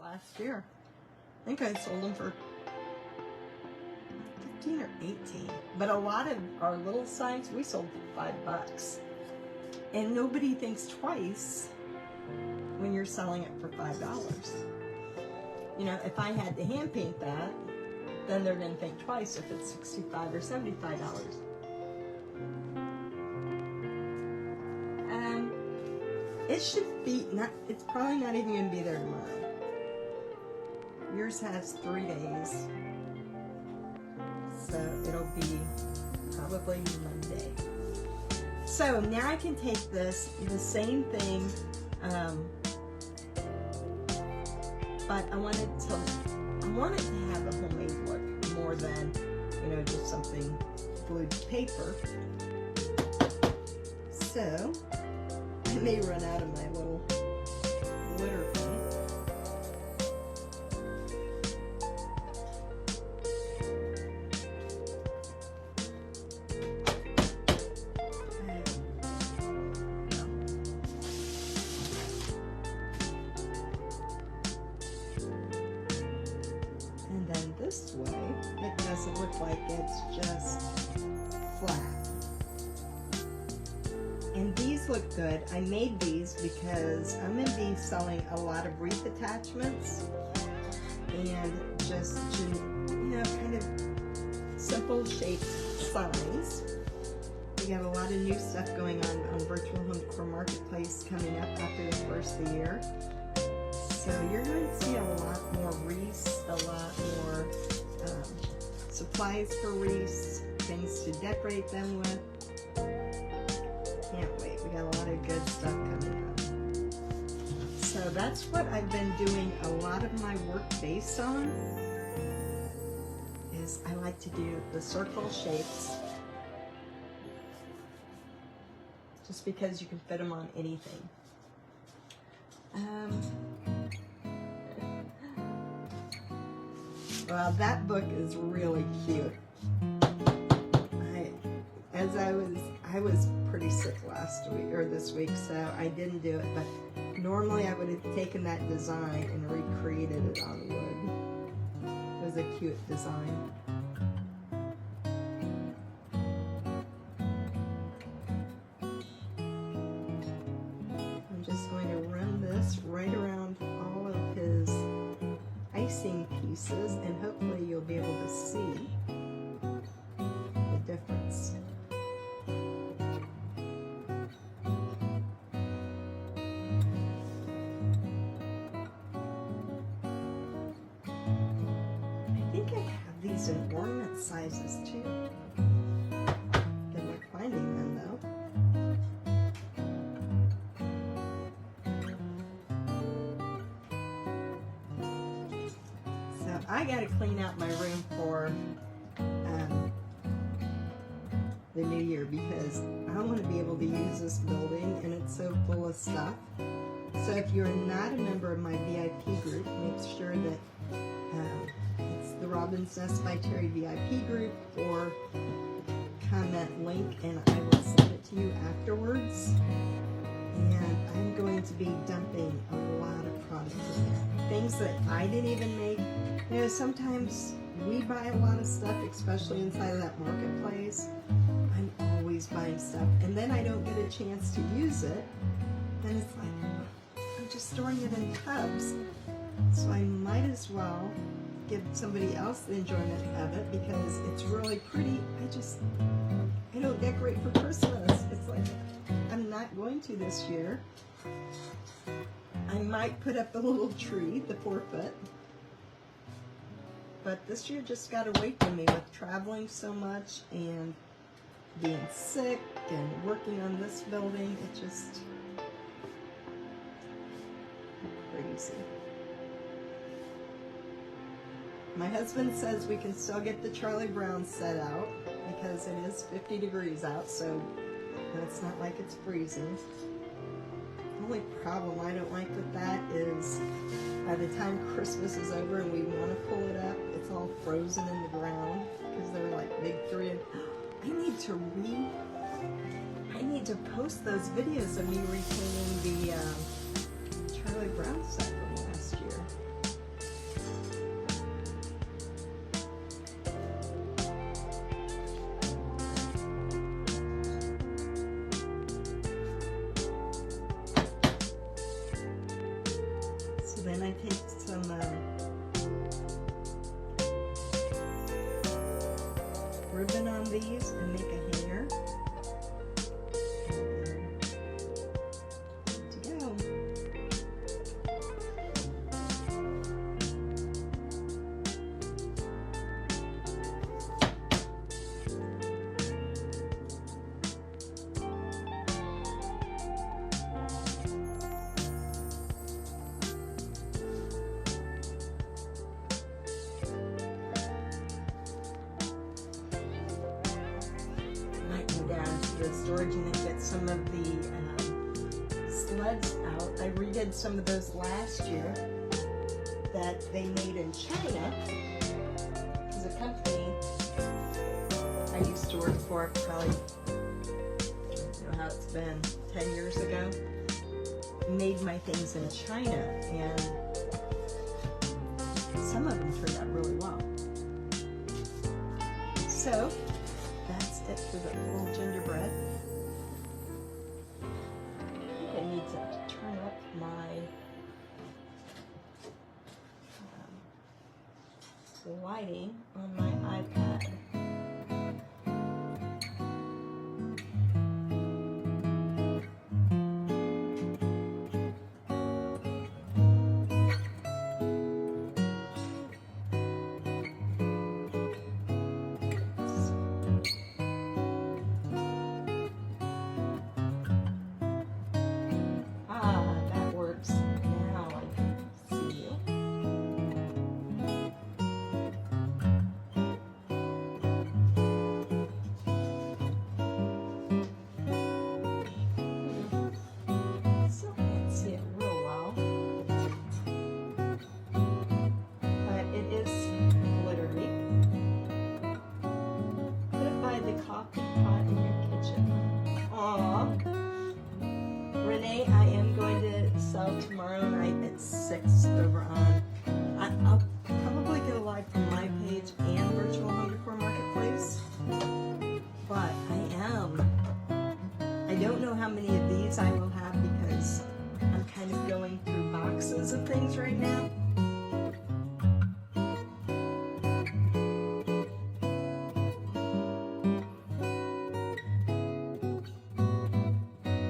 last year. I think I sold them for 15 or 18. But a lot of our little signs, we sold for $5. And nobody thinks twice when you're selling it for $5. You know, if I had to hand paint that, then they're going to think twice if it's $65 or $75. It should be, it's probably not even going to be there tomorrow. Yours has 3 days. So it'll be probably Monday. So now I can take this, the same thing, but I want it to have a homemade look more than, you know, just something glued to paper. So I may run out of my little glitter paint. And then this way, it doesn't look like it's just flat. And these look good. I made these because I'm going to be selling a lot of wreath attachments and just, you know, kind of simple shaped signs. We have a lot of new stuff going on Virtual Home Decor Marketplace coming up after the first of the year. So you're going to see a lot more wreaths, a lot more supplies for wreaths, things to decorate them with. Can't wait. We got a lot of good stuff coming up. So that's what I've been doing a lot of my work based on, is I like to do the circle shapes just because you can fit them on anything. Well, that book is really cute. I was pretty sick last week, or this week, so I didn't do it, but normally I would have taken that design and recreated it on wood. It was a cute design. I'm just going to run this right around all of his icing pieces, and hopefully you'll be able to see the difference. I think I have these in ornament sizes too. Good luck finding them though. So I gotta clean out my room for the new year because I want to be able to use this building and it's so full of stuff. So if you're not a member of my VIP group, make sure that it's the Robin's Nest by Terry VIP group, or comment link and I will send it to you afterwards. And I'm going to be dumping a lot of products in there. Things that I didn't even make. You know, sometimes we buy a lot of stuff, especially inside of that marketplace. I'm always buying stuff, and then I don't get a chance to use it, and it's like, I'm just storing it in tubs. So I might as well give somebody else the enjoyment of it because it's really pretty. I don't decorate for Christmas. It's like, I'm not going to this year. I might put up a little tree, the 4-foot. But this year just got away from me with traveling so much and being sick and working on this building. It just crazy. My husband says we can still get the Charlie Brown set out because it is 50 degrees out, so it's not like it's freezing. The only problem I don't like with that is by the time Christmas is over and we want to pull it up, it's all frozen in the ground because they're like big 3 and I need to post those videos of me repainting the Charlie Brown set from last year. Then I take some ribbon on these and make a hanger. Good to go. Down to the storage unit, get some of the sleds out. I redid some of those last year that they made in China. Because a company I used to work for, probably, I don't know how it's been, 10 years ago, made my things in China, and some of them turned out really well. So that's it for the little gingerbread. I think I need to turn up my lighting on my iPad. Coffee pot in your kitchen. Aww. Renee, I am going to sell tomorrow night at 6 over on